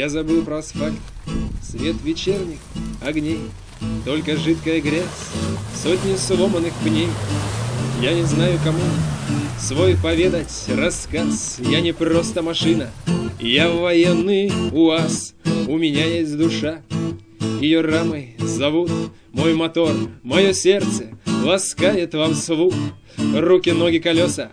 Я забыл про асфальт, свет вечерних огней, только жидкая грязь, сотни сломанных пней. Я не знаю, кому свой поведать рассказ. Я не просто машина, я военный УАЗ. У меня есть душа, ее рамой зовут. Мой мотор, мое сердце ласкает вам слух. Руки, ноги, колеса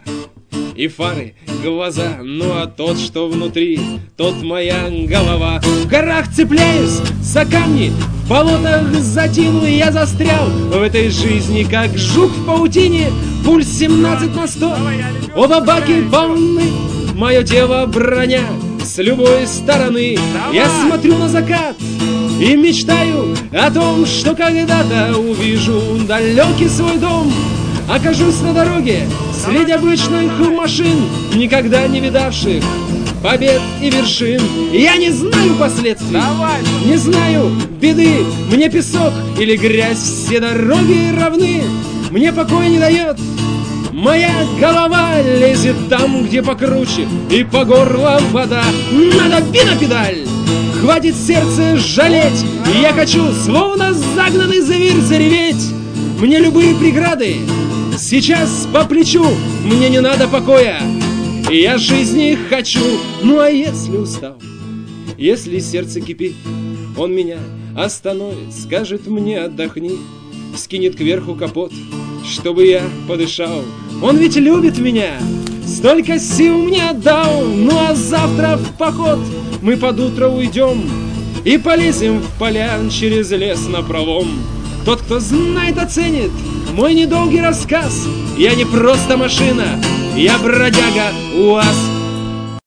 и фары, глаза. Ну а тот, что внутри, тот моя голова. В горах цепляюсь за камни, в болотах за тину. Я застрял в этой жизни, как жук в паутине. Пульс 17 на 100, оба баки полны. Мое тело броня с любой стороны. Я смотрю на закат и мечтаю о том, что когда-то увижу далекий свой дом. Окажусь на дороге среди обычных машин, никогда не видавших побед и вершин. Я не знаю последствий, не знаю беды. Мне песок или грязь, все дороги равны. Мне покоя не дает моя голова, лезет там, где покруче, и по горло вода. Надави на педаль, хватит сердце жалеть. Я хочу, словно загнанный зверь, зареветь. Мне любые преграды сейчас по плечу, мне не надо покоя, я жизни хочу. Ну а если устал, если сердце кипит, он меня остановит, скажет мне отдохни, скинет кверху капот, чтобы я подышал. Он ведь любит меня, столько сил мне отдал. Ну а завтра в поход мы под утро уйдем и полезем в поля через лес напролом. Тот, кто знает, оценит мой недолгий рассказ. Я не просто машина, я бродяга УАЗ.